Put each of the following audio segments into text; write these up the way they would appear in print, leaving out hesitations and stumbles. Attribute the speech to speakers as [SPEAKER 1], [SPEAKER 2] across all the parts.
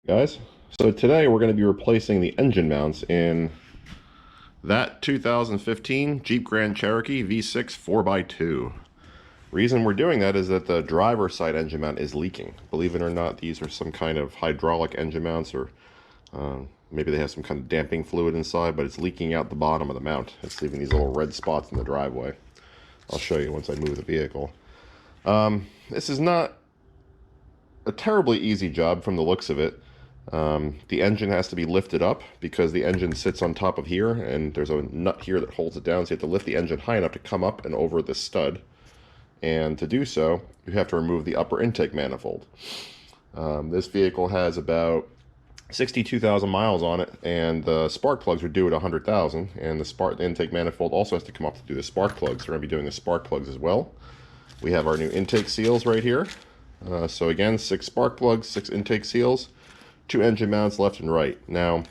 [SPEAKER 1] Guys, so today we're going to be replacing the engine mounts in that 2015 Jeep Grand Cherokee V6 4x2. Reason we're doing that is that the driver's side engine mount is leaking. Believe it or not, these are some kind of hydraulic engine mounts, or maybe they have some kind of damping fluid inside, but it's leaking out the bottom of the mount. It's leaving these little red spots in the driveway. I'll show you once I move the vehicle. This is not a terribly easy job from the looks of it. The engine has to be lifted up because the engine sits on top of here, and there's a nut here that holds it down, so you have to lift the engine high enough to come up and over the stud. And to do so, you have to remove the upper intake manifold. This vehicle has about 62,000 miles on it, and the spark plugs are due at 100,000, and the intake manifold also has to come up to do the spark plugs. So we're going to be doing the spark plugs as well. We have our new intake seals right here. So again, 6 spark plugs, 6 intake seals, 2 engine mounts left and right. Now,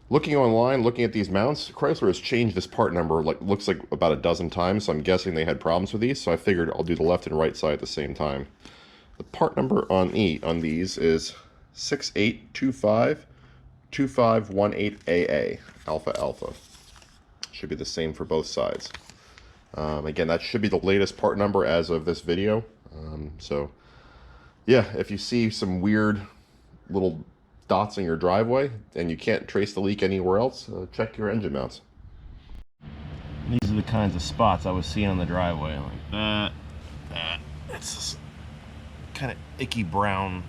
[SPEAKER 1] looking online, looking at these mounts, Chrysler has changed this part number, looks like about a dozen times, so I'm guessing they had problems with these, so I figured I'll do the left and right side at the same time. The part number on these is 68252518AA, Alpha Alpha. Should be the same for both sides. Again, that should be the latest part number as of this video. So, yeah, if you see some weird little dots in your driveway and you can't trace the leak anywhere else, check your engine mounts. These are the kinds of spots I was seeing on the driveway, like that. It's this kind of icky brown,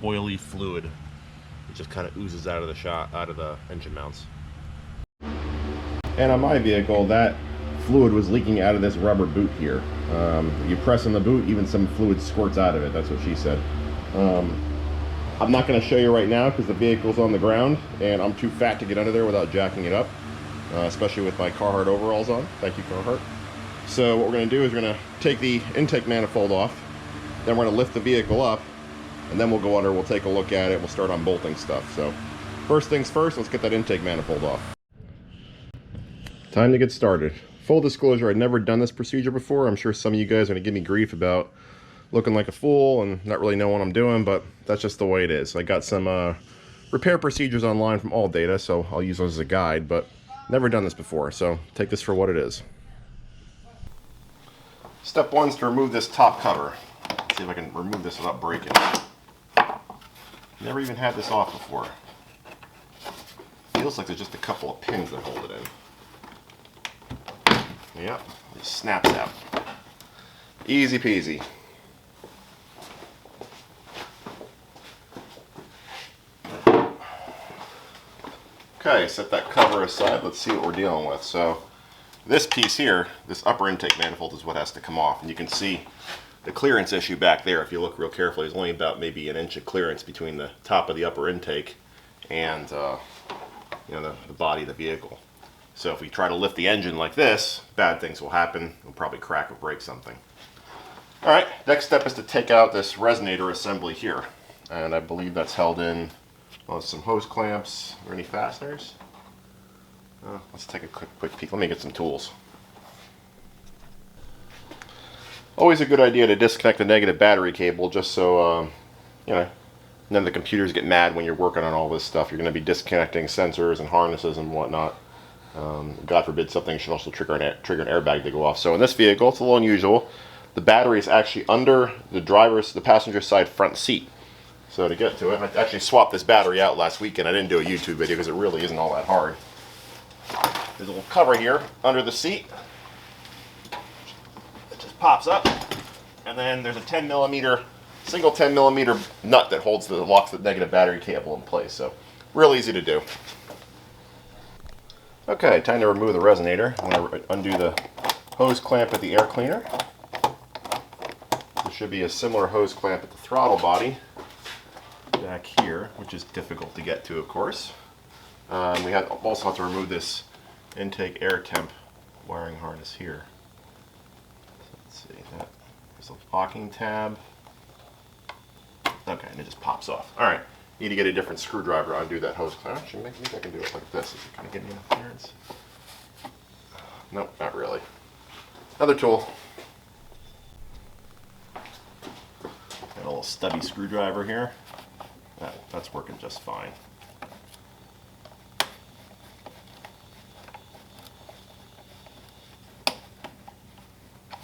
[SPEAKER 1] oily fluid. It just kind of oozes out of the engine mounts. And on my vehicle, that fluid was leaking out of this rubber boot here. You press on the boot, even some fluid squirts out of it. That's what she said. I'm not going to show you right now because the vehicle's on the ground and I'm too fat to get under there without jacking it up, especially with my Carhartt overalls on. Thank you, Carhartt. So what we're going to do is we're going to take the intake manifold off, then we're going to lift the vehicle up, and then we'll go under, we'll take a look at it, we'll start unbolting stuff. So first things first, let's get that intake manifold off. Time to get started. Full disclosure, I'd never done this procedure before. I'm sure some of you guys are going to give me grief about looking like a fool and not really knowing what I'm doing, but that's just the way it is. I got some repair procedures online from ALLDATA, so I'll use those as a guide, but never done this before, so take this for what it is. Step 1 is to remove this top cover. Let's see if I can remove this without breaking it. Never even had this off before. Feels like there's just a couple of pins that hold it in. Yep, it snaps out. Easy peasy. Okay, set that cover aside. Let's see what we're dealing with. So this piece here, this upper intake manifold, is what has to come off. And you can see the clearance issue back there. If you look real carefully, there's only about maybe an inch of clearance between the top of the upper intake and the body of the vehicle. So if we try to lift the engine like this, bad things will happen. We'll probably crack or break something. All right, next step is to take out this resonator assembly here. And I believe that's held in some hose clamps or any fasteners. Let's take a quick peek. Let me get some tools. Always a good idea to disconnect the negative battery cable, just so none of the computers get mad when you're working on all this stuff. You're going to be disconnecting sensors and harnesses and whatnot. God forbid something should also trigger an airbag to go off. So in this vehicle, it's a little unusual. The battery is actually under the passenger side front seat. So to get to it, I actually swapped this battery out last weekend. I didn't do a YouTube video because it really isn't all that hard. There's a little cover here under the seat. It just pops up, and then there's a 10mm, single 10mm nut that locks the negative battery cable in place. So real easy to do. Okay, time to remove the resonator. I'm going to undo the hose clamp at the air cleaner. There should be a similar hose clamp at the throttle body back here, which is difficult to get to, of course. We also have to remove this intake air temp wiring harness here. So let's see, there's a locking tab. Okay, and it just pops off. All right, need to get a different screwdriver to undo that hose clamp. Actually, maybe I can do it like this. Is it kind of getting enough clearance? Nope, not really. Another tool. Got a little stubby screwdriver here. That's working just fine.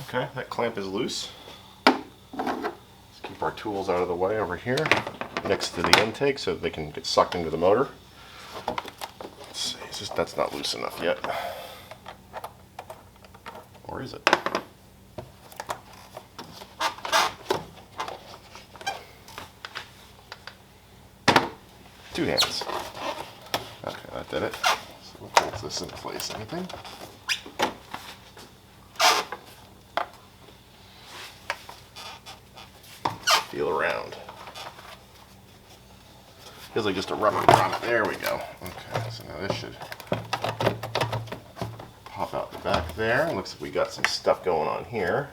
[SPEAKER 1] Okay, that clamp is loose. Let's keep our tools out of the way over here next to the intake so that they can get sucked into the motor. Let's see, that's not loose enough yet. Or is it? Two hands. Okay, that did it. So what holds this in place? Anything? Feel around. Feels like just a rubber grommet. There we go. Okay, so now this should pop out the back there. Looks like we got some stuff going on here.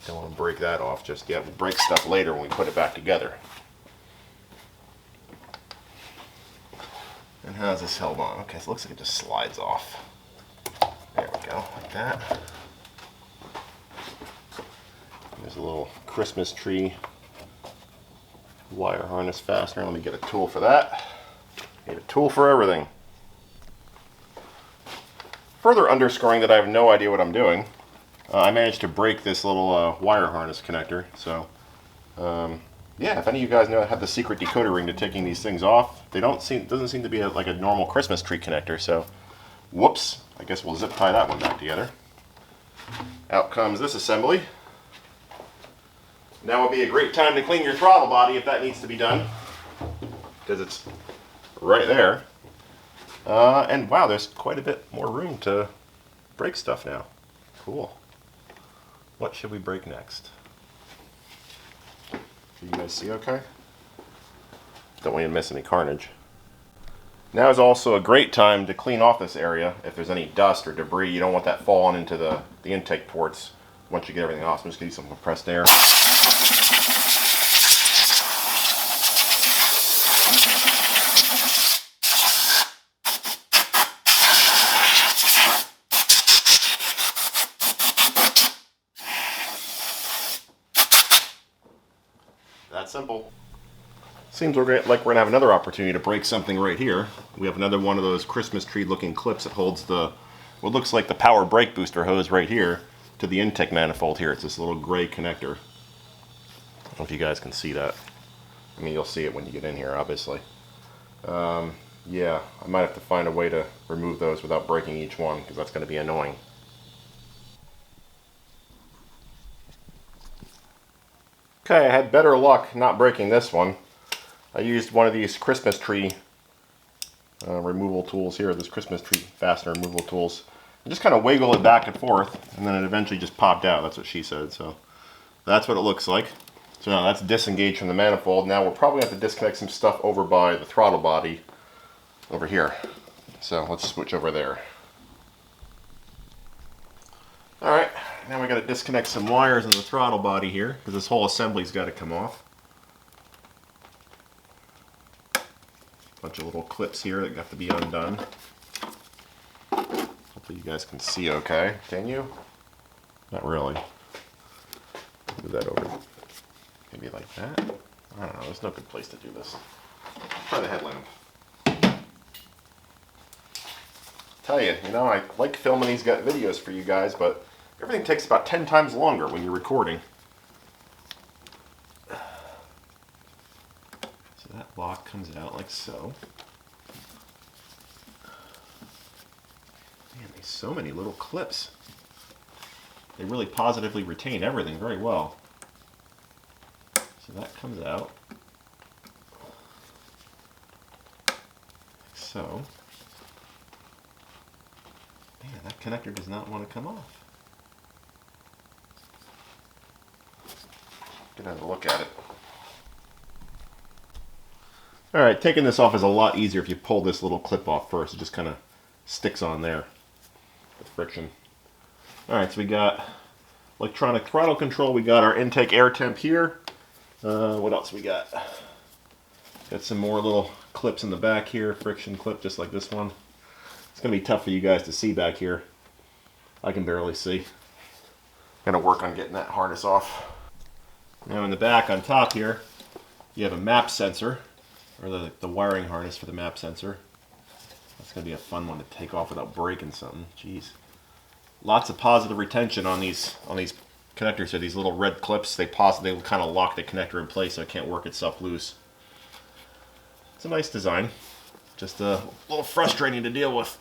[SPEAKER 1] Don't want to break that off just yet. We'll break stuff later when we put it back together. And how's this held on? Okay, so it looks like it just slides off. There we go, like that. There's a little Christmas tree wire harness fastener. Let me get a tool for that. Need a tool for everything. Further underscoring that I have no idea what I'm doing, I managed to break this little wire harness connector. So, yeah, if any of you guys have the secret decoder ring to taking these things off, doesn't seem to be like a normal Christmas tree connector. So, whoops. I guess we'll zip tie that one back together. Out comes this assembly. Now would be a great time to clean your throttle body if that needs to be done, because it's right there. And wow, there's quite a bit more room to break stuff now. Cool. What should we break next? Can you guys see okay? Don't want you to miss any carnage. Now is also a great time to clean off this area. If there's any dust or debris, you don't want that falling into the intake ports once you get everything off. So I'm just going to use some compressed air. That simple. Seems like we're going to have another opportunity to break something right here. We have another one of those Christmas tree looking clips that holds what looks like the power brake booster hose right here to the intake manifold here. It's this little gray connector. I don't know if you guys can see that. I mean, you'll see it when you get in here, obviously. Yeah, I might have to find a way to remove those without breaking each one, because that's going to be annoying. Okay, I had better luck not breaking this one. I used one of these Christmas tree removal tools here, this Christmas tree fastener removal tools. And just kind of wiggle it back and forth, and then it eventually just popped out. That's what she said. So that's what it looks like. So now that's disengaged from the manifold. Now we're probably going to have to disconnect some stuff over by the throttle body over here. So let's switch over there. Alright, now we got to disconnect some wires in the throttle body here, because this whole assembly's got to come off. Bunch of little clips here that have to be undone. Hopefully you guys can see okay. Can you? Not really. Move that over. Maybe like that. I don't know. There's no good place to do this. Try the headlamp. Tell you, I like filming these videos for you guys, but everything takes about 10 times longer when you're recording. So that lock comes out like so. Man, there's so many little clips. They really positively retain everything very well. So that comes out like so. Man, that connector does not want to come off. Get another look at it. Alright, taking this off is a lot easier if you pull this little clip off first. It just kind of sticks on there with friction. Alright, so we got electronic throttle control. We got our intake air temp here. What else we got? Got some more little clips in the back here. Friction clip just like this one. It's going to be tough for you guys to see back here. I can barely see. I'm going to work on getting that harness off. Now in the back on top here, you have a map sensor, or the wiring harness for the map sensor. That's going to be a fun one to take off without breaking something. Jeez. Lots of positive retention on these connectors here. These little red clips, they kind of lock the connector in place so it can't work itself loose. It's a nice design. Just a little frustrating to deal with.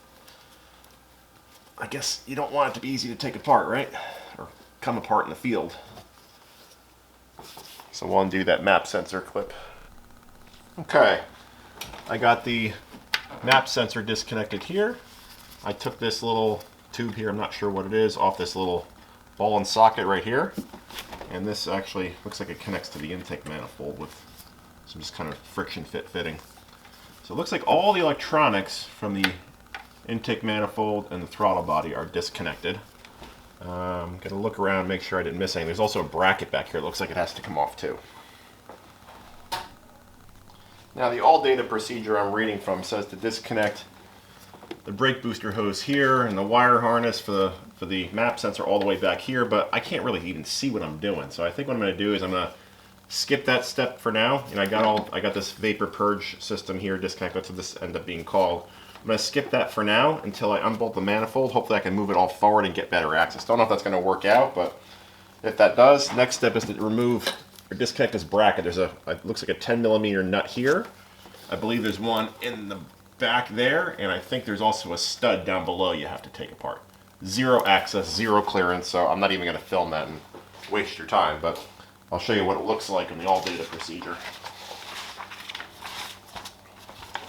[SPEAKER 1] I guess you don't want it to be easy to take apart, right? Or come apart in the field. So we'll undo that map sensor clip. Okay, I got the map sensor disconnected here. I took this little tube here, I'm not sure what it is, off this little ball and socket right here. And this actually looks like it connects to the intake manifold with some just kind of friction fitting. So it looks like all the electronics from the intake manifold and the throttle body are disconnected. I'm going to look around, make sure I didn't miss anything. There's also a bracket back here. It looks like it has to come off too. Now the all data procedure I'm reading from says to disconnect the brake booster hose here and the wire harness for the map sensor all the way back here, but I can't really even see what I'm doing. So I think what I'm going to do is I'm going to skip that step for now. And I got this vapor purge system here disconnected. That's what this ended up being called. I'm going to skip that for now until I unbolt the manifold. Hopefully I can move it all forward and get better access. Don't know if that's going to work out, but if that does, next step is to remove or disconnect this bracket. There's it looks like a 10mm nut here. I believe there's one in the back there, and I think there's also a stud down below you have to take apart. Zero access, zero clearance, so I'm not even going to film that and waste your time, but I'll show you what it looks like in the all data procedure.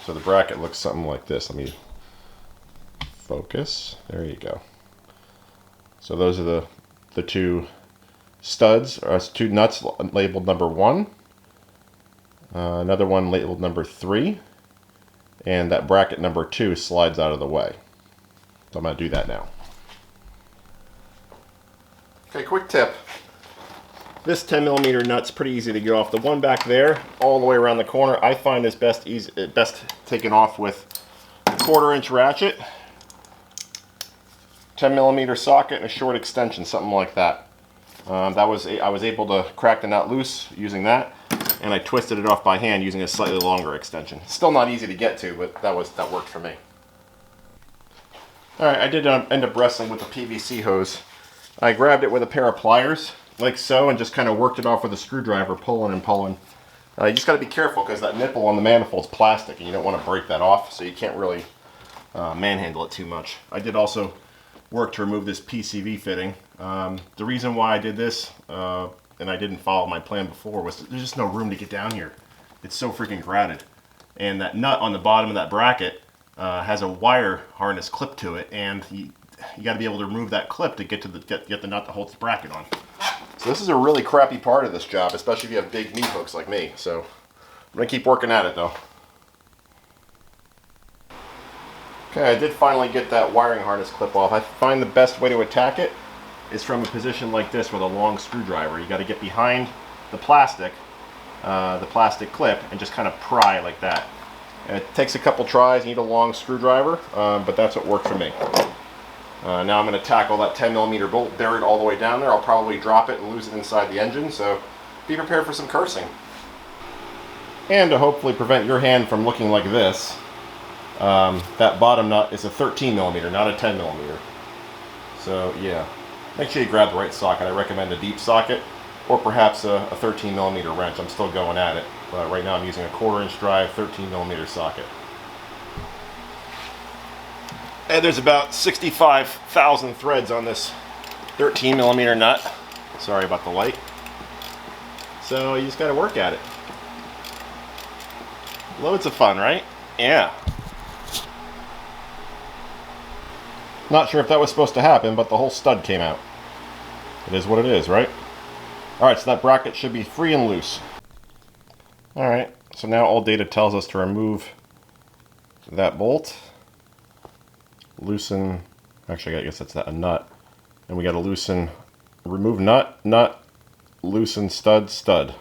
[SPEAKER 1] So the bracket looks something like this. Let me focus. There you go. So those are the two studs, or two nuts labeled number 1. Another one labeled number 3. And that bracket number 2 slides out of the way. So I'm going to do that now. Okay, quick tip. This 10mm nut's pretty easy to get off. The one back there, all the way around the corner, I find this best taken off with a 1/4-inch ratchet, 10mm socket, and a short extension, something like that. I was able to crack the nut loose using that, and I twisted it off by hand using a slightly longer extension. Still not easy to get to, but that worked for me. All right, I did end up wrestling with the PVC hose. I grabbed it with a pair of pliers, like so, and just kind of worked it off with a screwdriver, pulling and pulling. You just got to be careful because that nipple on the manifold's plastic and you don't want to break that off, so you can't really manhandle it too much. I did also work to remove this PCV fitting. The reason why I did this, and I didn't follow my plan before, was there's just no room to get down here. It's so freaking crowded. And that nut on the bottom of that bracket has a wire harness clip to it, and you got to be able to remove that clip to get the nut that holds the bracket on. So this is a really crappy part of this job, especially if you have big knee hooks like me. So I'm going to keep working at it though. Okay, I did finally get that wiring harness clip off. I find the best way to attack it is from a position like this with a long screwdriver. You got to get behind the plastic clip, and just kind of pry like that. And it takes a couple tries, you need a long screwdriver, but that's what worked for me. Now I'm going to tackle that 10mm bolt buried all the way down there. I'll probably drop it and lose it inside the engine, so be prepared for some cursing. And to hopefully prevent your hand from looking like this, that bottom nut is a 13mm, not a 10mm. So yeah, make sure you grab the right socket. I recommend a deep socket, or perhaps a 13mm wrench. I'm still going at it, but right now I'm using a 1/4-inch drive 13mm socket. And there's about 65,000 threads on this 13mm nut. Sorry about the light. So you just got to work at it. Loads of fun, right? Yeah. Not sure if that was supposed to happen, but the whole stud came out. It is what it is, right? Alright, so that bracket should be free and loose. Alright, so now all data tells us to remove that bolt. Loosen, actually I guess that's a nut. And we got to remove nut, loosen stud.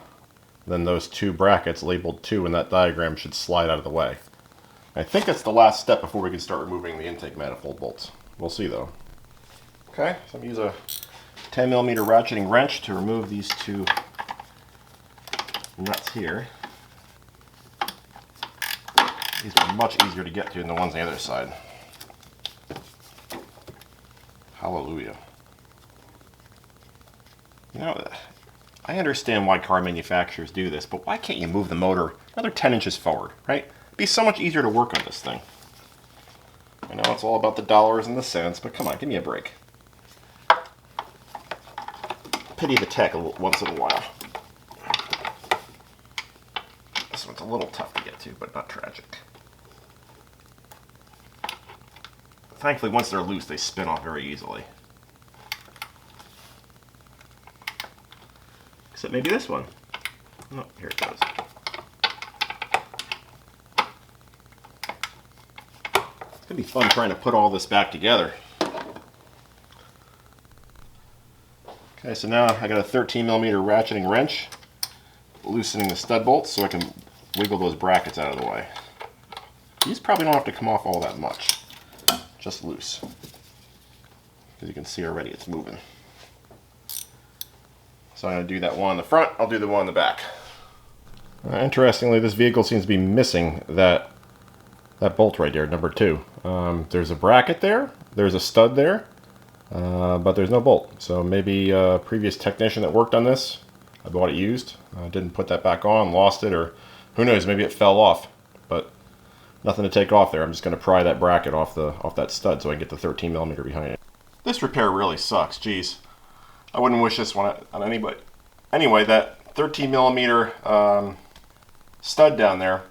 [SPEAKER 1] Then those two brackets labeled 2 in that diagram should slide out of the way. I think that's the last step before we can start removing the intake manifold bolts. We'll see though. Okay, so I'm going to use a 10mm ratcheting wrench to remove these two nuts here. These are much easier to get to than the ones on the other side. Hallelujah. You know, I understand why car manufacturers do this, but why can't you move the motor another 10 inches forward, right? It'd be so much easier to work on this thing. I know it's all about the dollars and the cents, but come on, give me a break. Pity the tech once in a while. This one's a little tough to get to, but not tragic. Thankfully, once they're loose, they spin off very easily. Except maybe this one. Oh, here it goes. It's gonna be fun trying to put all this back together. Okay, so now I got a 13mm ratcheting wrench, loosening the stud bolts so I can wiggle those brackets out of the way. These probably don't have to come off all that much, just loose. As you can see already, it's moving. So I'm going to do that one on the front, I'll do the one on the back. Interestingly, this vehicle seems to be missing that bolt right there, number 2. There's a bracket there, there's a stud there, but there's no bolt. So maybe a previous technician that worked on this, I bought it used, didn't put that back on, lost it, or who knows, maybe it fell off. But nothing to take off there. I'm just going to pry that bracket off that stud so I can get the 13mm behind it. This repair really sucks, geez. I wouldn't wish this one on anybody. Anyway, that 13mm stud down there,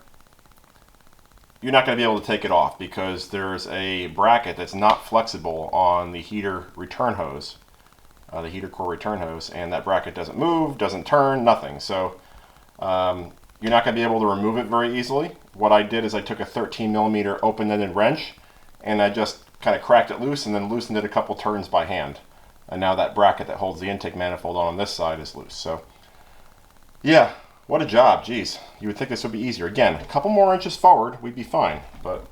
[SPEAKER 1] you're not going to be able to take it off because there's a bracket that's not flexible on the heater return hose, the heater core return hose, and that bracket doesn't move, doesn't turn, nothing. So you're not going to be able to remove it very easily. What I did is I took a 13mm open-ended wrench and I just kind of cracked it loose and then loosened it a couple turns by hand. And now that bracket that holds the intake manifold on this side is loose. So yeah, what a job, geez. You would think this would be easier. Again, a couple more inches forward, we'd be fine. But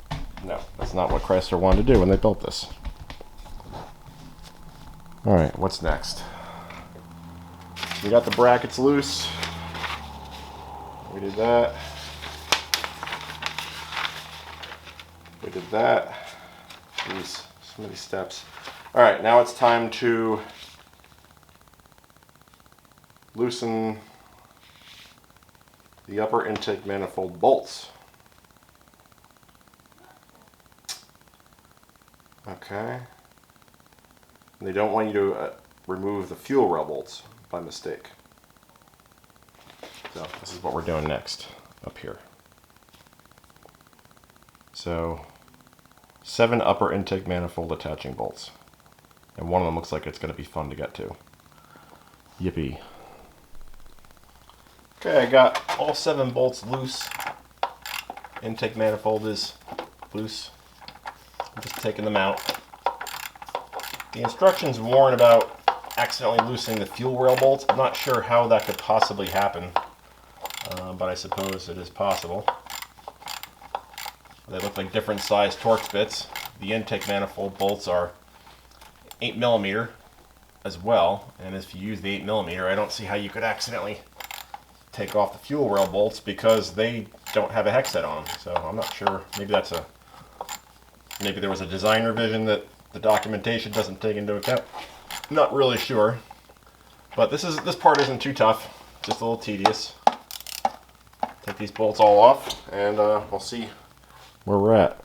[SPEAKER 1] no, that's not what Chrysler wanted to do when they built this. Alright, what's next? We got the brackets loose. We did that. We did that. Jeez, so many steps. Alright, now it's time to loosen the upper intake manifold bolts. Okay. And they don't want you to remove the fuel rail bolts by mistake. So this is what we're doing next up here. So 7 upper intake manifold attaching bolts. And one of them looks like it's going to be fun to get to. Yippee. Okay, I got all 7 bolts loose. Intake manifold is loose. I'm just taking them out. The instructions warn about accidentally loosening the fuel rail bolts. I'm not sure how that could possibly happen, but I suppose it is possible. They look like different size Torx bits. The intake manifold bolts are 8mm as well, and if you use the 8mm, I don't see how you could accidentally take off the fuel rail bolts because they don't have a hex set on them. So I'm not sure. Maybe there was a design revision that the documentation doesn't take into account. Not really sure, but this part isn't too tough. Just a little tedious. Take these bolts all off, and we'll see where we're at.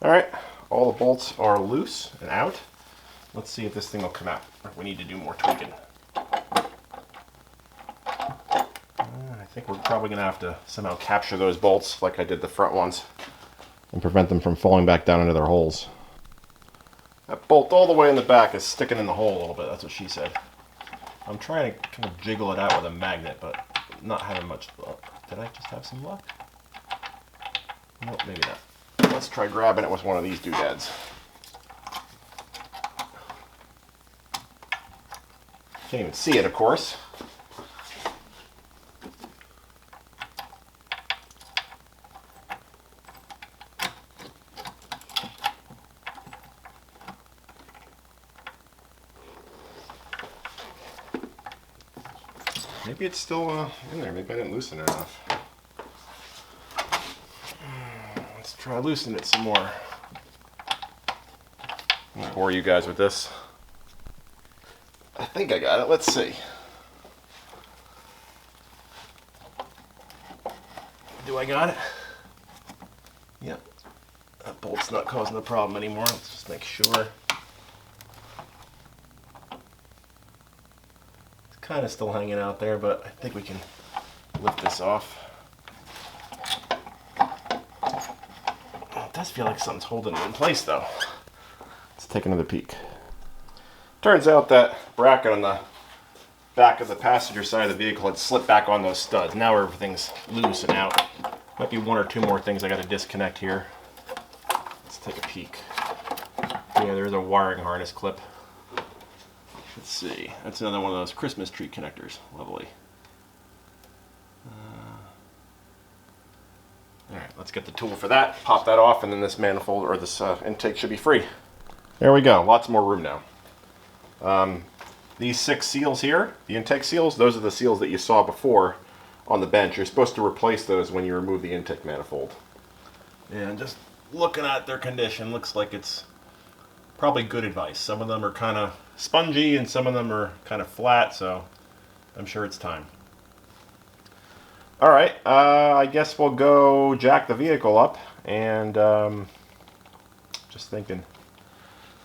[SPEAKER 1] All right, all the bolts are loose and out. Let's see if this thing will come out. We need to do more tweaking. I think we're probably going to have to somehow capture those bolts like I did the front ones and prevent them from falling back down into their holes. That bolt all the way in the back is sticking in the hole a little bit. That's what she said. I'm trying to kind of jiggle it out with a magnet, but not having much luck. Did I just have some luck? Nope, maybe not. Let's try grabbing it with one of these doodads. Can't even see it, of course. Maybe it's still in there. Maybe I didn't loosen it enough. try loosening it some more. I'm gonna bore you guys with this. I think I got it. Let's see. Do I got it? Yep. That bolt's not causing a problem anymore. Let's just make sure. It's kind of still hanging out there, but I think we can lift this off. It does feel like something's holding it in place though. Let's take another peek. Turns out that bracket on the back of the passenger side of the vehicle had slipped back on those studs. Now everything's loose and out. Might be one or two more things I got to disconnect here. Let's take a peek. Yeah, there's a wiring harness clip. Let's see. That's another one of those Christmas tree connectors. Lovely. Alright, let's get the tool for that. Pop that off, and then this manifold, or this intake should be free. There we go. Lots more room now. These 6 seals here, the intake seals, those are the seals that you saw before on the bench. You're supposed to replace those when you remove the intake manifold. And just looking at their condition, looks like it's probably good advice. Some of them are kind of spongy and some of them are kind of flat, so I'm sure it's time. Alright, I guess we'll go jack the vehicle up, and just thinking,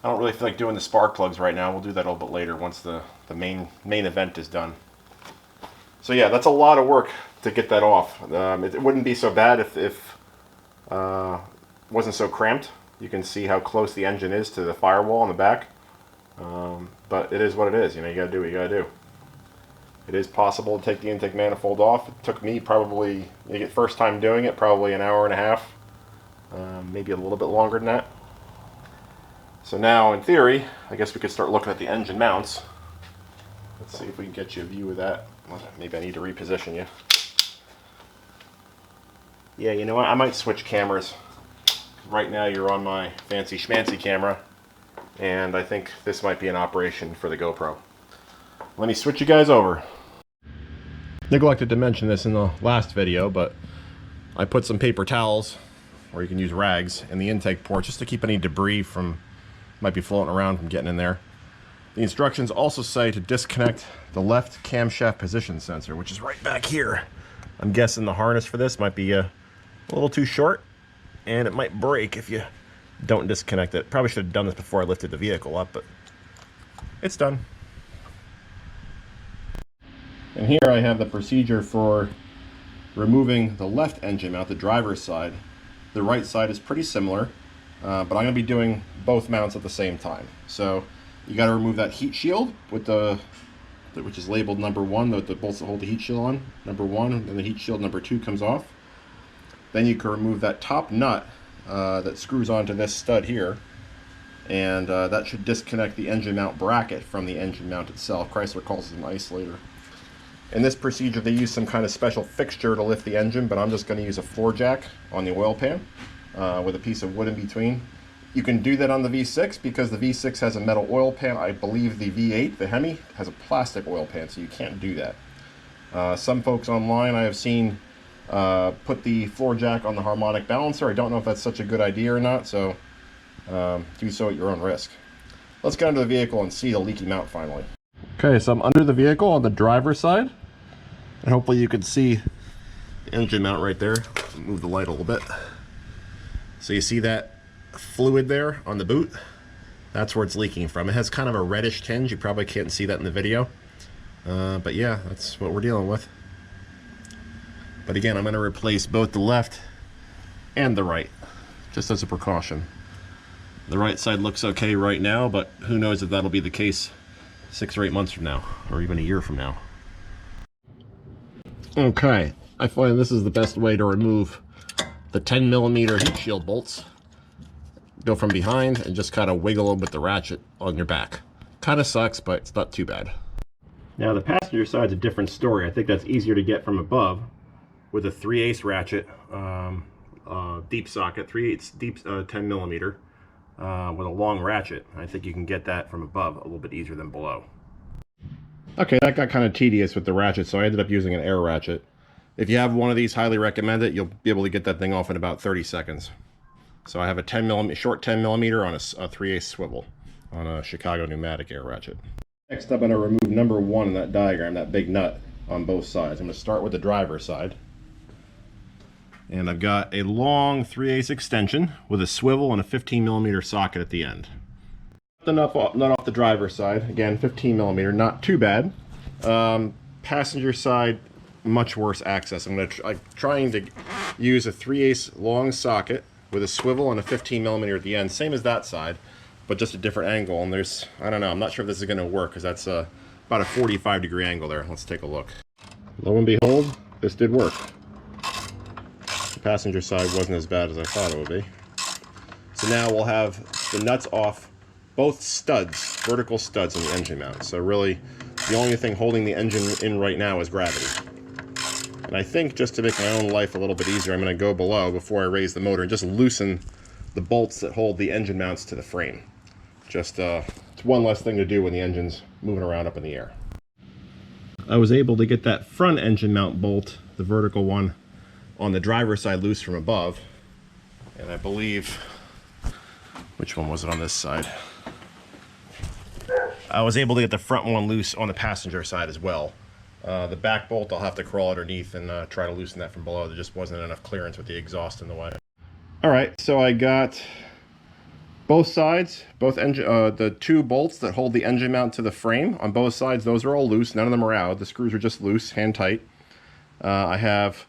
[SPEAKER 1] I don't really feel like doing the spark plugs right now. We'll do that a little bit later once the main event is done. So yeah, that's a lot of work to get that off. It wouldn't be so bad if it wasn't so cramped. You can see how close the engine is to the firewall on the back. But it is what it is. You know, you gotta do what you gotta do. It is possible to take the intake manifold off. It took me probably, first time doing it, probably an hour and a half. Maybe a little bit longer than that. So now, in theory, I guess we could start looking at the engine mounts. Let's see if we can get you a view of that. Maybe I need to reposition you. Yeah, you know what? I might switch cameras. Right now you're on my fancy schmancy camera, and I think this might be an operation for the GoPro. Let me switch you guys over. Neglected to mention this in the last video, but I put some paper towels, or you can use rags, in the intake port just to keep any debris from might be floating around from getting in there. The instructions also say to disconnect the left camshaft position sensor, which is right back here. I'm guessing the harness for this might be a little too short, and it might break if you don't disconnect it. Probably should have done this before I lifted the vehicle up, but it's done. And here I have the procedure for removing the left engine mount, the driver's side. The right side is pretty similar, but I'm going to be doing both mounts at the same time. So you got to remove that heat shield with which is labeled number 1, the bolts that hold the heat shield on, number 1, and the heat shield number 2 comes off. Then you can remove that top nut that screws onto this stud here, and that should disconnect the engine mount bracket from the engine mount itself. Chrysler calls it an isolator. In this procedure, they use some kind of special fixture to lift the engine, but I'm just going to use a floor jack on the oil pan with a piece of wood in between. You can do that on the V6 because the V6 has a metal oil pan. I believe the V8, the Hemi, has a plastic oil pan, so you can't do that. Some folks online I have seen put the floor jack on the harmonic balancer. I don't know if that's such a good idea or not, so do so at your own risk. Let's get under the vehicle and see the leaky mount finally. Okay, so I'm under the vehicle on the driver's side, and hopefully you can see the engine mount right there. Move the light a little bit. So you see that fluid there on the boot? That's where it's leaking from. It has kind of a reddish tinge. You probably can't see that in the video. But yeah, that's what we're dealing with. But again, I'm going to replace both the left and the right, just as a precaution. The right side looks okay right now, but who knows if that'll be the case 6 or 8 months from now, or even a year from now. Okay, I find this is the best way to remove the 10mm heat shield bolts. Go from behind and just kind of wiggle them with the ratchet on your back. Kind of sucks, but it's not too bad. Now the passenger side's a different story. I think that's easier to get from above with a 3/8 ratchet, deep socket, 3/8 deep 10mm. With a long ratchet. I think you can get that from above a little bit easier than below. Okay, that got kind of tedious with the ratchet, so I ended up using an air ratchet. If you have one of these, highly recommend it. You'll be able to get that thing off in about 30 seconds. So I have a 10 mm, short 10 millimeter on a 3/8 swivel on a Chicago pneumatic air ratchet. Next I'm going to remove number 1 in that diagram, that big nut on both sides. I'm going to start with the driver's side. And I've got a long 3/8 extension with a swivel and a 15 millimeter socket at the end. The nut off the driver's side, again 15 millimeter, not too bad. Passenger side, much worse access. I'm trying to use a 3/8 long socket with a swivel and a 15 millimeter at the end, same as that side, but just a different angle. And there's, I don't know, I'm not sure if this is going to work because that's about a 45-degree angle there. Let's take a look. Lo and behold, this did work. The passenger side wasn't as bad as I thought it would be. So now we'll have the nuts off both studs, vertical studs in the engine mount. So really, the only thing holding the engine in right now is gravity. And I think just to make my own life a little bit easier, I'm going to go below before I raise the motor and just loosen the bolts that hold the engine mounts to the frame. Just it's one less thing to do when the engine's moving around up in the air. I was able to get that front engine mount bolt, the vertical one, on the driver's side loose from above. And I believe, which one was it on this side? I was able to get the front one loose on the passenger side as well. The back bolt I'll have to crawl underneath and try to loosen that from below. There just wasn't enough clearance with the exhaust in the way. Alright, so I got both sides, the 2 bolts that hold the engine mount to the frame on both sides. Those are all loose, none of them are out. The screws are just loose, hand tight. I have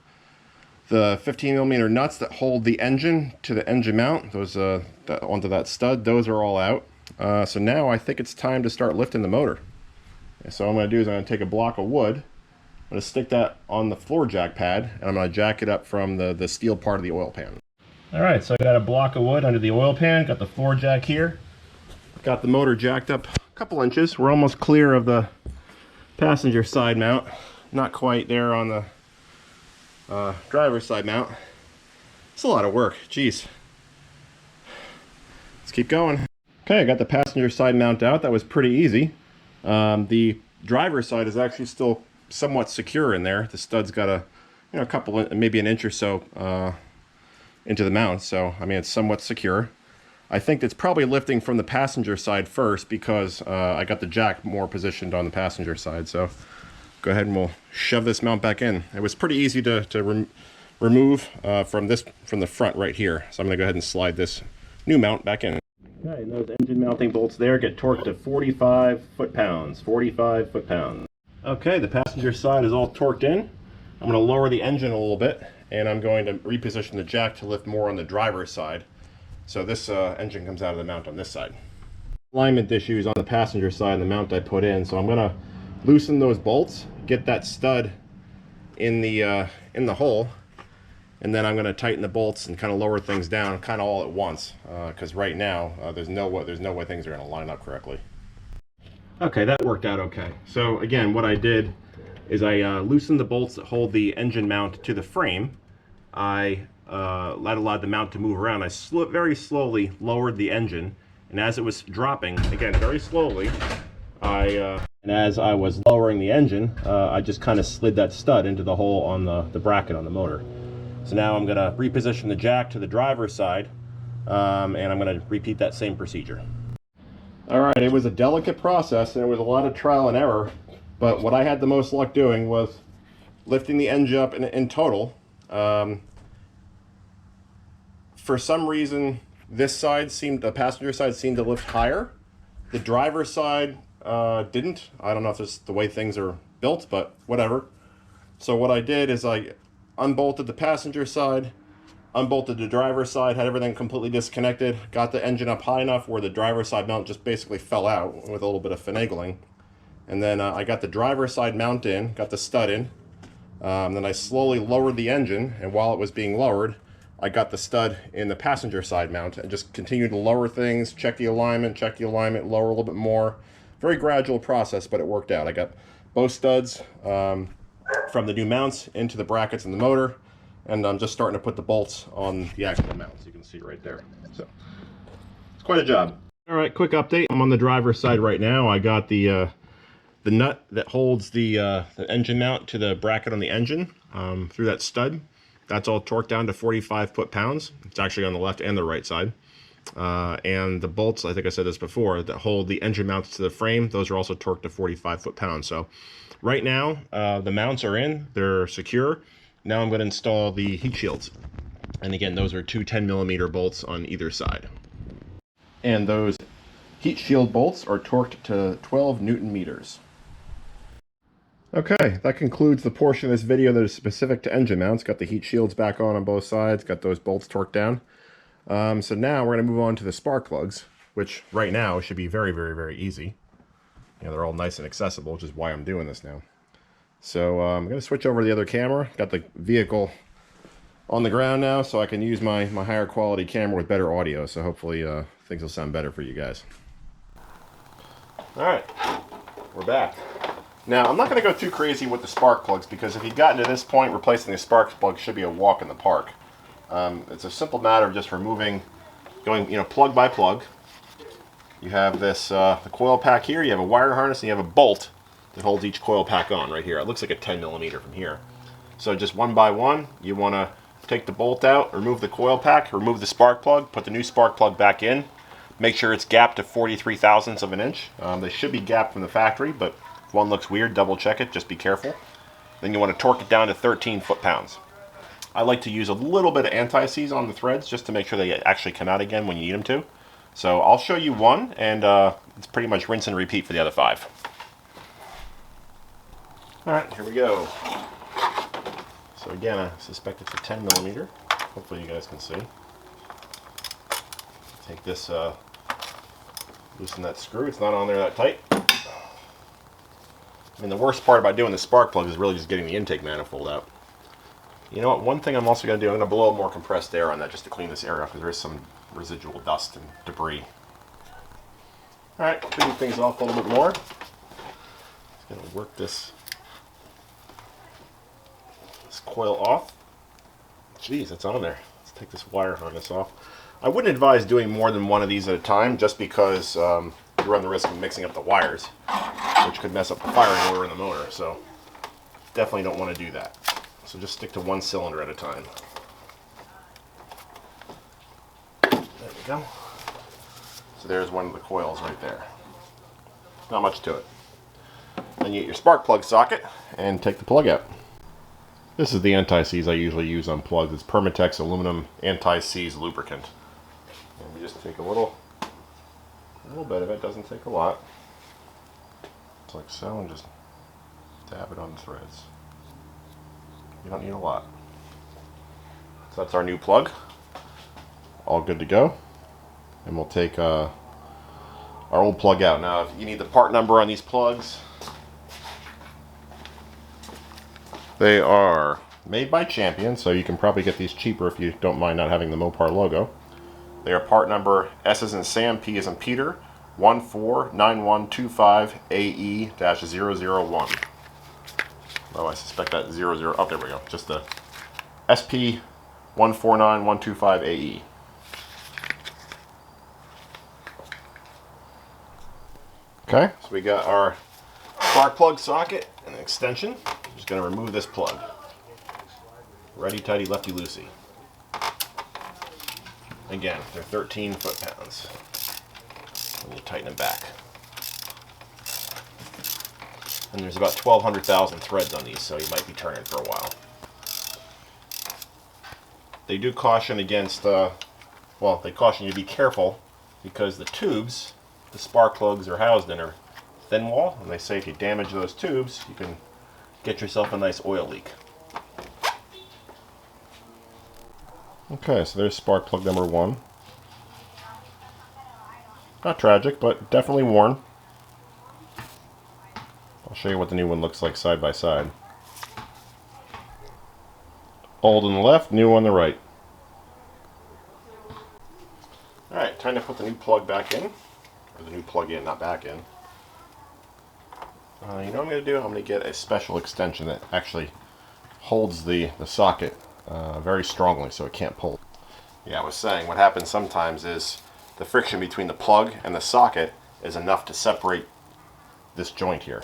[SPEAKER 1] the 15 millimeter nuts that hold the engine to the engine mount, those onto that stud. Those are all out. So now I think it's time to start lifting the motor. So what I'm going to do is I'm going to take a block of wood, I'm going to stick that on the floor jack pad, and I'm going to jack it up from the steel part of the oil pan. Alright, so I got a block of wood under the oil pan, got the floor jack here, got the motor jacked up a couple inches. We're almost clear of the passenger side mount, not quite there on the driver's side mount. It's a lot of work, jeez. Let's keep going. Okay, I got the passenger side mount out. That was pretty easy. The driver's side is actually still somewhat secure in there. The stud's got a couple, maybe an inch or so into the mount. So, I mean, it's somewhat secure. I think it's probably lifting from the passenger side first because I got the jack more positioned on the passenger side. So, go ahead and we'll shove this mount back in. It was pretty easy to remove from the front right here. So I'm going to go ahead and slide this new mount back in. Okay, and those engine mounting bolts there get torqued to 45 foot-pounds. 45 foot-pounds. Okay, the passenger side is all torqued in. I'm going to lower the engine a little bit, and I'm going to reposition the jack to lift more on the driver's side. So this engine comes out of the mount on this side. Alignment issues on the passenger side and the mount I put in, so I'm going to loosen those bolts, get that stud in the hole, and then I'm going to tighten the bolts and kind of lower things down kind of all at once, because right now there's no way things are going to line up correctly. Okay, that worked out okay. So again, what I did is I loosened the bolts that hold the engine mount to the frame. I allowed the mount to move around. I very slowly lowered the engine, and as it was dropping, again very slowly, and as I was lowering the engine, I just kind of slid that stud into the hole on the bracket on the motor. So now I'm going to reposition the jack to the driver's side, and I'm going to repeat that same procedure. Alright, it was a delicate process, and it was a lot of trial and error, but what I had the most luck doing was lifting the engine up in total. For some reason, the passenger side seemed to lift higher. The driver's side didn't. I don't know if it's the way things are built, but whatever. So what I did is I unbolted the passenger side, unbolted the driver's side, had everything completely disconnected, got the engine up high enough where the driver's side mount just basically fell out with a little bit of finagling. And then I got the driver's side mount in, got the stud in. Then I slowly lowered the engine, and while it was being lowered, I got the stud in the passenger side mount and just continued to lower things, check the alignment, lower a little bit more. Very gradual process, but it worked out. I got both studs from the new mounts into the brackets in the motor, and I'm just starting to put the bolts on the actual mounts. You can see right there. So it's quite a job. All right, quick update. I'm on the driver's side right now. I got the nut that holds the engine mount to the bracket on the engine through that stud. That's all torqued down to 45 foot-pounds. It's actually on the left and the right side. And the bolts, I think I said this before, that hold the engine mounts to the frame, those are also torqued to 45 foot-pounds. So right now, the mounts are in, they're secure. Now I'm going to install the heat shields. And again, those are two 10mm bolts on either side. And those heat shield bolts are torqued to 12 Newton meters. Okay, that concludes the portion of this video that is specific to engine mounts. Got the heat shields back on both sides, got those bolts torqued down. So now we're going to move on to the spark plugs, which right now should be very, very, very easy. You know, they're all nice and accessible, which is why I'm doing this now. So I'm going to switch over to the other camera. Got the vehicle on the ground now, so I can use my higher quality camera with better audio. So hopefully things will sound better for you guys. All right, we're back. Now, I'm not going to go too crazy with the spark plugs, because if you've gotten to this point, replacing the spark plug should be a walk in the park. It's a simple matter of just removing, going, plug by plug. You have this, the coil pack here, you have a wire harness, and you have a bolt that holds each coil pack on right here. It looks like a 10mm from here. So just one by one, you want to take the bolt out, remove the coil pack, remove the spark plug, put the new spark plug back in. Make sure it's gapped to 43 thousandths of an inch. They should be gapped from the factory, but if one looks weird, double check it, just be careful. Then you want to torque it down to 13 foot-pounds. I like to use a little bit of anti-seize on the threads just to make sure they actually come out again when you need them to. So I'll show you one, and it's pretty much rinse and repeat for the other 5. Alright, here we go. So again, I suspect it's a 10mm. Hopefully you guys can see. Take this, loosen that screw. It's not on there that tight. I mean, the worst part about doing the spark plug is really just getting the intake manifold out. You know what, one thing I'm also going to do, I'm going to blow more compressed air on that just to clean this area up, because there is some residual dust and debris. Alright, clean things off a little bit more. Just going to work this coil off. Jeez, it's on there. Let's take this wire harness off. I wouldn't advise doing more than one of these at a time, just because you run the risk of mixing up the wires, which could mess up the firing order in the motor. So definitely don't want to do that. So just stick to one cylinder at a time. There we go. So there's one of the coils right there. Not much to it. Then you get your spark plug socket and take the plug out. This is the anti-seize I usually use on plugs. It's Permatex aluminum anti-seize lubricant. And we just take a little bit of it, doesn't take a lot. It's like so, and just dab it on the threads. You don't need a lot. So that's our new plug. All good to go. And we'll take our old plug out. Now, if you need the part number on these plugs, they are made by Champion, so you can probably get these cheaper if you don't mind not having the Mopar logo. They are part number S as in Sam, P as in Peter, 149125AE-001. Oh, I suspect that 00. Oh, there we go. Just the SP149125AE. Okay, so we got our spark plug socket and an extension. I'm just going to remove this plug. Righty tighty, lefty loosey. Again, they're 13 foot-pounds when you tighten them back. And there's about 1,200,000 threads on these, so you might be turning for a while. They do caution against, well, they caution you to be careful, because the tubes the spark plugs are housed in are thin wall, and they say if you damage those tubes, you can get yourself a nice oil leak. Okay, so there's spark plug number 1. Not tragic, but definitely worn. I'll show you what the new one looks like side by side. Old on the left, new on the right. Alright, time to put the new plug back in. Or the new plug in, not back in. You know what I'm going to do? I'm going to get a special extension that actually holds the socket very strongly so it can't pull. Yeah, I was saying what happens sometimes is the friction between the plug and the socket is enough to separate this joint here.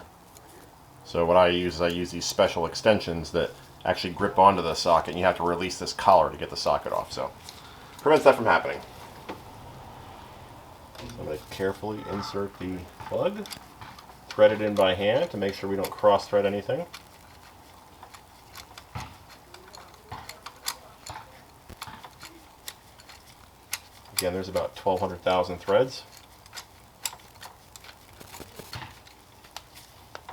[SPEAKER 1] So what I use is I use these special extensions that actually grip onto the socket, and you have to release this collar to get the socket off. So prevents that from happening. So I'm going to carefully insert the plug, thread it in by hand to make sure we don't cross thread anything. Again, there's about 1,200,000 threads.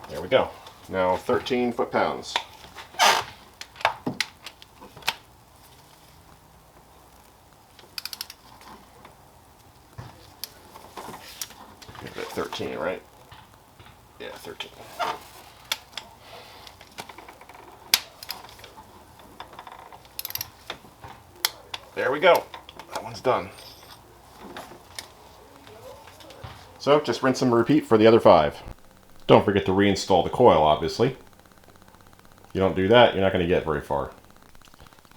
[SPEAKER 1] There we go. Now 13 foot-pounds. Give it 13, right? Yeah, 13. There we go. That one's done. So just rinse and repeat for the other 5. Don't forget to reinstall the coil, obviously. If you don't do that, you're not going to get very far.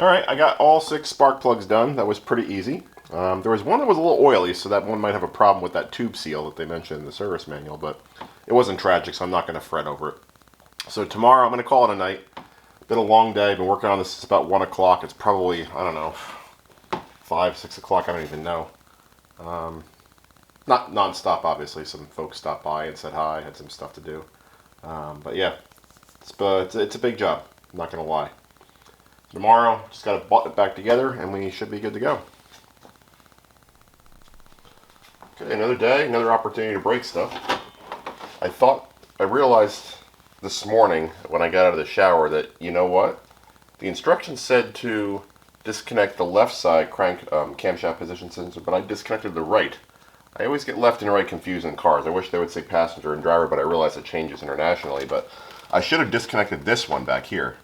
[SPEAKER 1] Alright, I got all 6 spark plugs done. That was pretty easy. There was one that was a little oily, so that one might have a problem with that tube seal that they mentioned in the service manual, but it wasn't tragic, so I'm not going to fret over it. So tomorrow, I'm going to call it a night. Been a long day. I've been working on this since about 1 o'clock. It's probably, I don't know, 5, 6 o'clock, I don't even know. Not non-stop, obviously. Some folks stopped by and said hi, had some stuff to do. But yeah, it's a big job, I'm not going to lie. Tomorrow, just got to button it back together, and we should be good to go. Okay, another day, another opportunity to break stuff. I realized this morning when I got out of the shower that, you know what? The instructions said to disconnect the left side crank camshaft position sensor, but I disconnected the right. I always get left and right confused in cars. I wish they would say passenger and driver, but I realize it changes internationally. But I should have disconnected this one back here.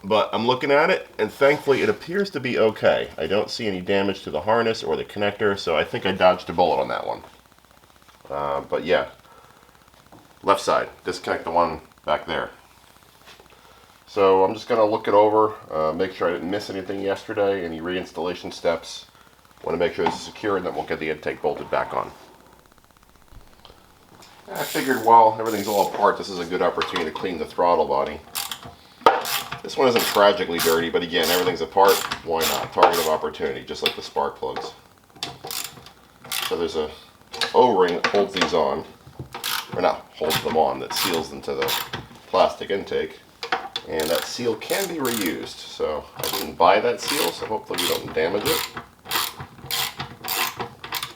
[SPEAKER 1] But I'm looking at it, and thankfully it appears to be okay. I don't see any damage to the harness or the connector, so I think I dodged a bullet on that one. But yeah, left side, disconnect the one back there. So I'm just going to look it over, make sure I didn't miss anything yesterday, any reinstallation steps. Want to make sure this is secure, and then we'll get the intake bolted back on. I figured while everything's all apart, this is a good opportunity to clean the throttle body. This one isn't tragically dirty, but again, everything's apart. Why not? Target of opportunity, just like the spark plugs. So there's a O-ring that holds these on, or not holds them on, that seals them to the plastic intake. And that seal can be reused. So I didn't buy that seal, so hopefully we don't damage it.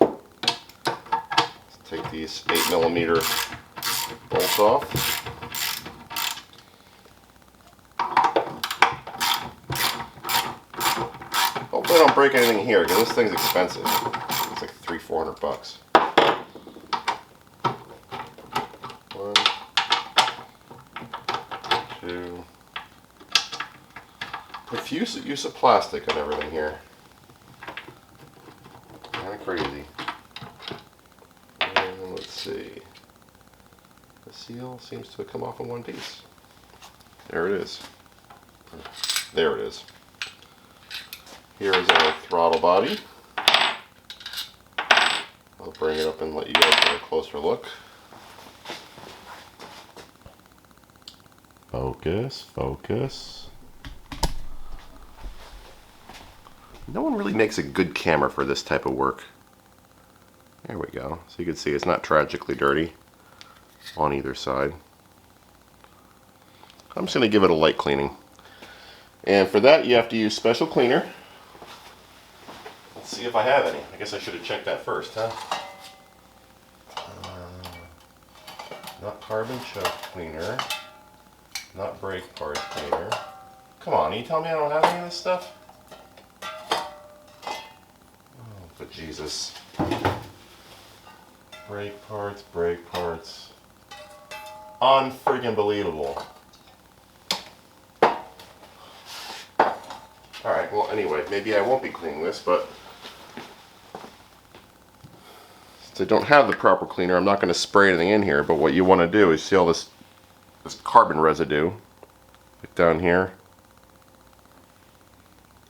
[SPEAKER 1] Let's take these 8mm bolts off. Hopefully I don't break anything here, because this thing's expensive. It's like $300-400. 1, 2. Profuse use of plastic on everything here. Kind of crazy. And let's see. The seal seems to have come off in one piece. There it is. There it is. Here is our throttle body. I'll bring it up and let you guys get a closer look. Focus, focus. No one really makes a good camera for this type of work. There we go. So you can see it's not tragically dirty on either side. I'm just going to give it a light cleaning. And for that you have to use special cleaner. Let's see if I have any. I guess I should have checked that first, huh? Not carbon choke cleaner. Not brake parts cleaner. Come on, you tell me I don't have any of this stuff? Oh, but Jesus. Brake parts, brake parts. Unfreaking believable. Alright, well anyway, maybe I won't be cleaning this, but since I don't have the proper cleaner, I'm not going to spray anything in here, but what you want to do is see all this carbon residue like down here.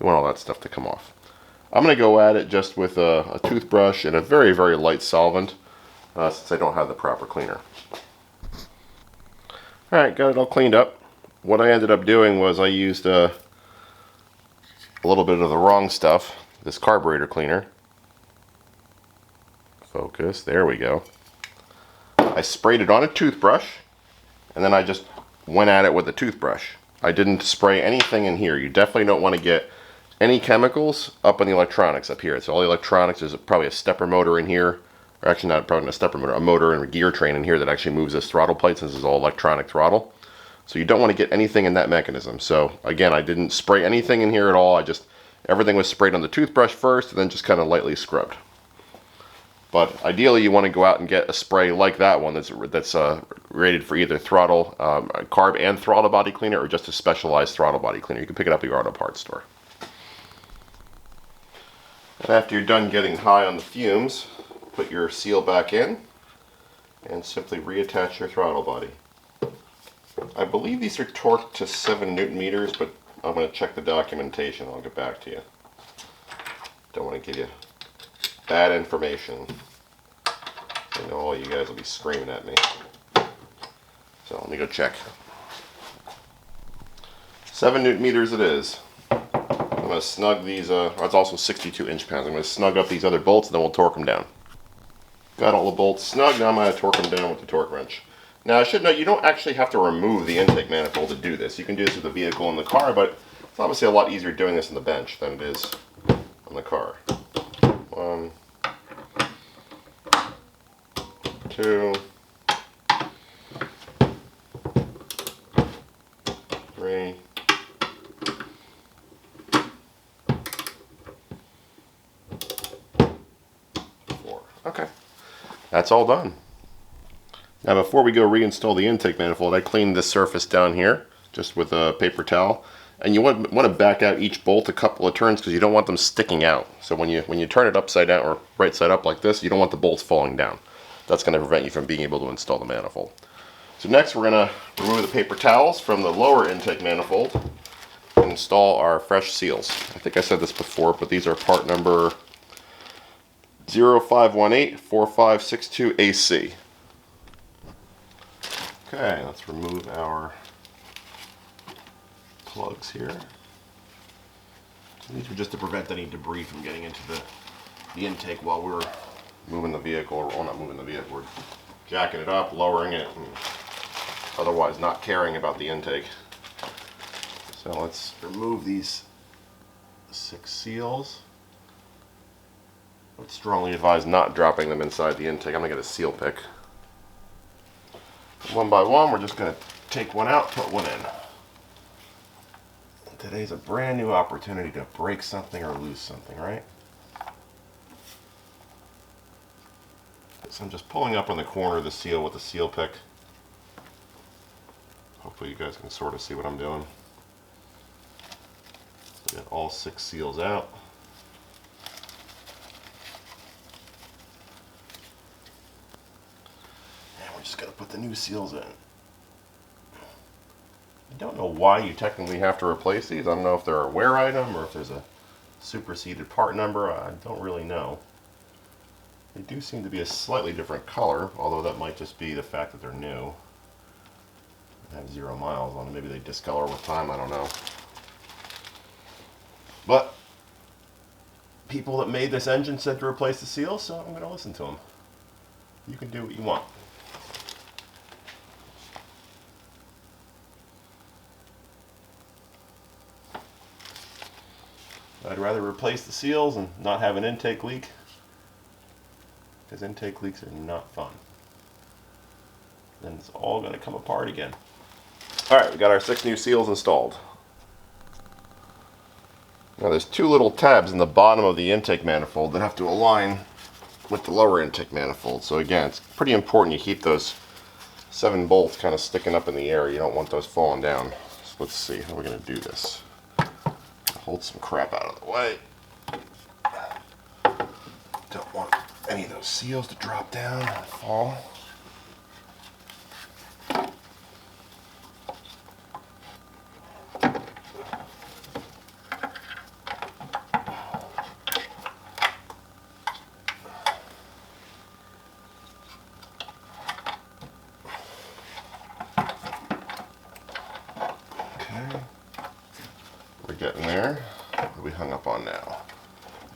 [SPEAKER 1] You want all that stuff to come off. I'm going to go at it just with a toothbrush and a very, very light solvent since I don't have the proper cleaner. Alright, got it all cleaned up. what I ended up doing was I used a little bit of the wrong stuff, this carburetor cleaner. Focus, there we go. I sprayed it on a toothbrush, and then I just went at it with a toothbrush. I didn't spray anything in here. You definitely don't want to get any chemicals up in the electronics up here. So all the electronics, there's probably a stepper motor in here, or actually not, probably not a stepper motor, a motor and a gear train in here that actually moves this throttle plate, since this is all electronic throttle. So you don't want to get anything in that mechanism. So again, I didn't spray anything in here at all. Everything was sprayed on the toothbrush first, and then just kind of lightly scrubbed. But ideally, you want to go out and get a spray like that one that's rated for either throttle, carb and throttle body cleaner, or just a specialized throttle body cleaner. You can pick it up at your auto parts store. And after you're done getting high on the fumes, put your seal back in and simply reattach your throttle body. I believe these are torqued to 7 Newton meters, but I'm going to check the documentation. I'll get back to you. Don't want to give you bad information. I know all you guys will be screaming at me. So let me go check. 7 Newton meters it is. I'm going to snug these, it's also 62 inch-pounds. I'm going to snug up these other bolts, and then we'll torque them down. Got all the bolts snug, now I'm going to torque them down with the torque wrench. Now I should note, you don't actually have to remove the intake manifold to do this. You can do this with the vehicle and the car, but it's obviously a lot easier doing this on the bench than it is on the car. 1, 2, 3, 4. Okay, that's all done. Now before we go reinstall the intake manifold, I cleaned this surface down here just with a paper towel. And you want to back out each bolt a couple of turns because you don't want them sticking out. So when you turn it upside down or right side up like this, you don't want the bolts falling down. That's going to prevent you from being able to install the manifold. So next we're going to remove the paper towels from the lower intake manifold and install our fresh seals. I think I said this before, but these are part number 05184562AC. Okay, let's remove our plugs here. So these are just to prevent any debris from getting into the intake while we're moving the vehicle, or not moving the vehicle, we're jacking it up, lowering it, and otherwise not caring about the intake. So let's remove these 6 seals. I would strongly advise not dropping them inside the intake. I'm going to get a seal pick. One by one, we're just going to take one out, put one in. Today's a brand new opportunity to break something or lose something, right? So I'm just pulling up on the corner of the seal with a seal pick. Hopefully you guys can sort of see what I'm doing. Get all 6 seals out. And we're just going to put the new seals in. I don't know why you technically have to replace these. I don't know if they're a wear item or if there's a superseded part number. I don't really know. They do seem to be a slightly different color, although that might just be the fact that they're new. They have 0 miles on them. Maybe they discolor with time, I don't know. But people that made this engine said to replace the seals, so I'm going to listen to them. You can do what you want. I'd rather replace the seals and not have an intake leak, because intake leaks are not fun. Then it's all going to come apart again. Alright, we got our 6 new seals installed. Now there's 2 little tabs in the bottom of the intake manifold that have to align with the lower intake manifold. So again, it's pretty important you keep those 7 bolts kind of sticking up in the air. You don't want those falling down. So let's see how we're going to do this. Hold some crap out of the way. Don't want any of those seals to drop down and fall.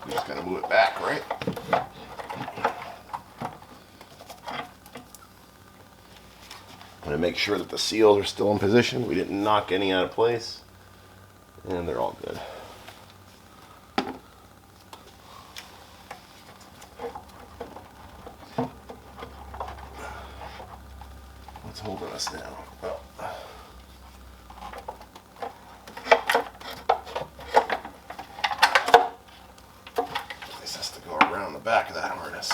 [SPEAKER 1] We just gotta move it back, right? I'm gonna make sure that the seals are still in position. We didn't knock any out of place. And they're all good. What's holding us now? Well, this has to go around the back of that harness.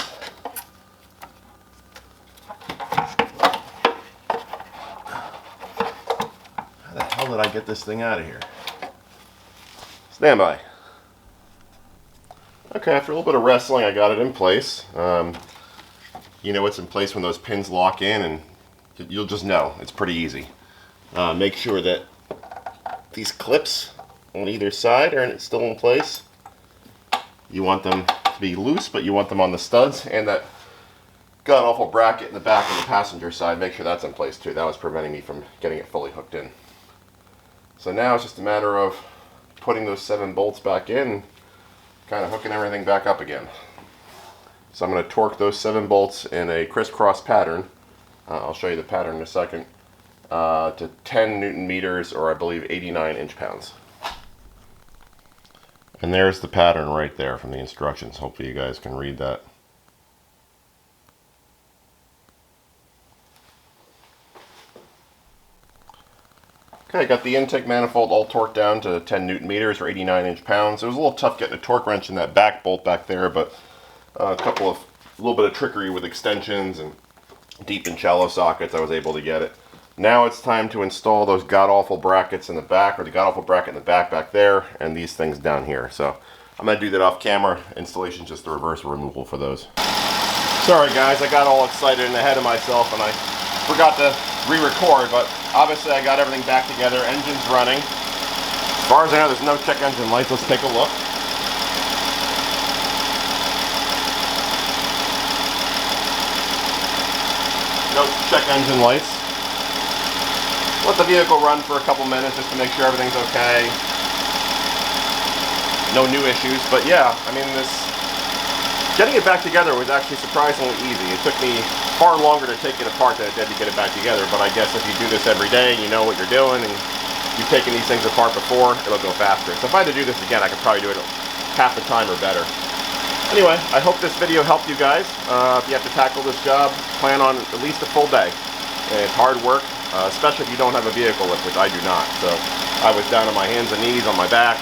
[SPEAKER 1] How the hell did I get this thing out of here? Stand by. Okay, after a little bit of wrestling, I got it in place. You know it's in place when those pins lock in, and you'll just know. It's pretty easy. Make sure that these clips on either side are still in place. You want them to be loose, but you want them on the studs, and that god-awful bracket in the back on the passenger side, make sure that's in place too. That was preventing me from getting it fully hooked in. So now it's just a matter of putting those 7 bolts back in, kind of hooking everything back up again. So I'm going to torque those 7 bolts in a crisscross pattern. I'll show you the pattern in a second. To 10 Newton meters, or I believe 89 inch-pounds. And there's the pattern right there from the instructions. Hopefully you guys can read that. Okay, I got the intake manifold all torqued down to 10 Newton meters, or 89 inch-pounds. It was a little tough getting a torque wrench in that back bolt back there, but a little bit of trickery with extensions and deep and shallow sockets, I was able to get it. Now it's time to install those god-awful brackets in the back, or the god-awful bracket in the back there, and these things down here. So I'm going to do that off camera. Installation's just the reverse removal for those. Sorry guys, I got all excited and ahead of myself, and I forgot to re-record, but obviously I got everything back together. Engine's running. As far as I know, there's no check engine lights. Let's take a look. No check engine lights. Let the vehicle run for a couple minutes just to make sure everything's okay. No new issues, but yeah, I mean, getting it back together was actually surprisingly easy. It took me far longer to take it apart than it did to get it back together, but I guess if you do this every day and you know what you're doing and you've taken these things apart before, it'll go faster. So if I had to do this again, I could probably do it half the time or better. Anyway, I hope this video helped you guys. If you have to tackle this job, plan on at least a full day. And it's hard work, especially if you don't have a vehicle lift, which I do not. So I was down on my hands and knees, on my back.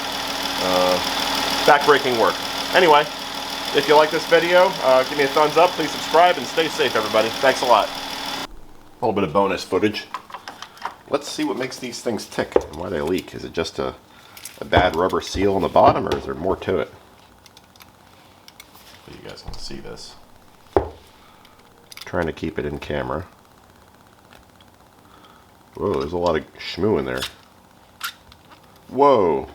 [SPEAKER 1] Back-breaking work. Anyway, if you like this video, give me a thumbs up, please subscribe, and stay safe, everybody. Thanks a lot. A little bit of bonus footage. Let's see what makes these things tick and why they leak. Is it just a bad rubber seal on the bottom, or is there more to it? You guys can see this. Trying to keep it in camera. Whoa, there's a lot of shmoo in there. Whoa.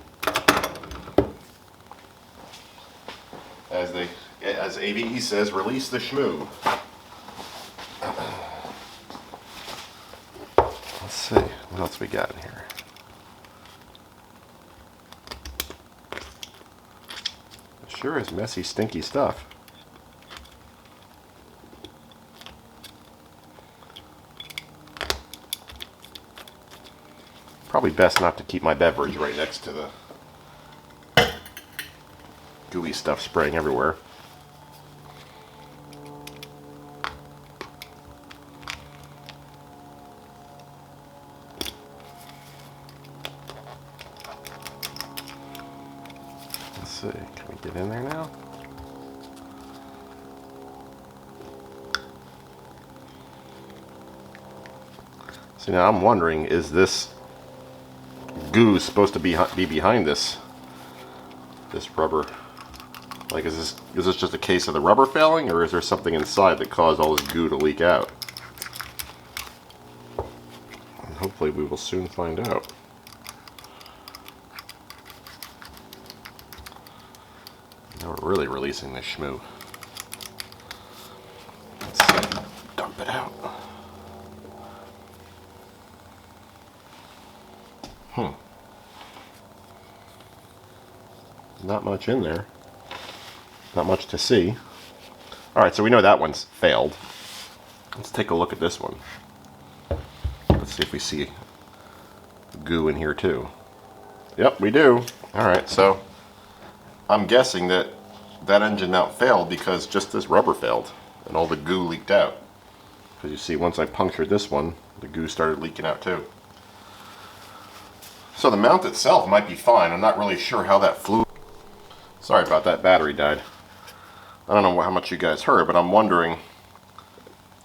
[SPEAKER 1] As AVE says, release the shmoo. Let's see, what else we got in here? It sure is messy, stinky stuff. Probably best not to keep my beverage right next to the gooey stuff spraying everywhere. Let's see, can we get in there now? See, now I'm wondering, is this goo supposed to be behind this rubber? Like, is this just a case of the rubber failing, or is there something inside that caused all this goo to leak out? And hopefully we will soon find out. Now we're really releasing this shmoo. Let's see, dump it out. Not much in there. not much to see. Alright, so we know that one's failed. Let's take a look at this one. Let's see if we see goo in here too. Yep, we do. Alright, so I'm guessing that that engine mount failed because just this rubber failed and all the goo leaked out. Because you see, once I punctured this one, the goo started leaking out too. So the mount itself might be fine. I'm not really sure how that fluid... Sorry about that, battery died. I don't know how much you guys heard, but I'm wondering,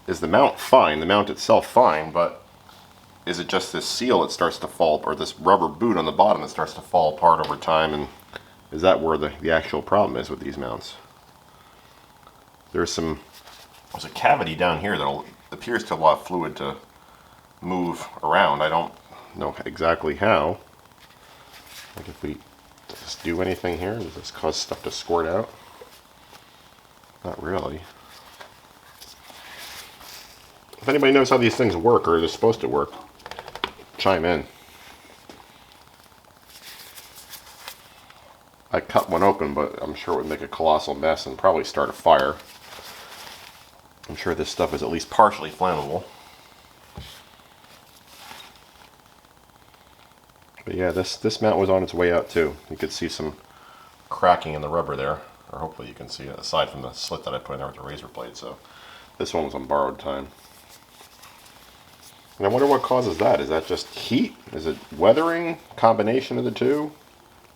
[SPEAKER 1] is the mount fine? The mount itself fine, but is it just this seal that starts to fall, or this rubber boot on the bottom that starts to fall apart over time, and is that where the actual problem is with these mounts? There's a cavity down here that appears to allow fluid to move around. I don't know exactly how. Like if we just do anything here, does this cause stuff to squirt out? Not really. If anybody knows how these things work, or they're supposed to work, chime in. I cut one open, but I'm sure it would make a colossal mess and probably start a fire. I'm sure this stuff is at least partially flammable. But yeah, this mount was on its way out too. You could see some cracking in the rubber there. Or hopefully you can see it, aside from the slit that I put in there with the razor blade. So this one was on borrowed time. And I wonder what causes that. Is that just heat? Is it weathering? Combination of the two?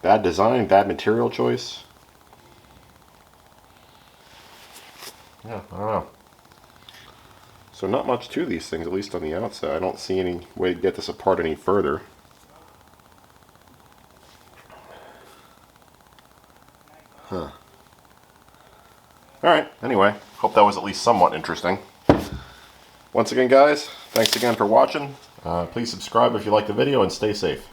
[SPEAKER 1] Bad design? Bad material choice? Yeah, I don't know. So not much to these things, at least on the outside. I don't see any way to get this apart any further. Huh. Alright, anyway, hope that was at least somewhat interesting. Once again, guys, thanks again for watching. Please subscribe if you like the video and stay safe.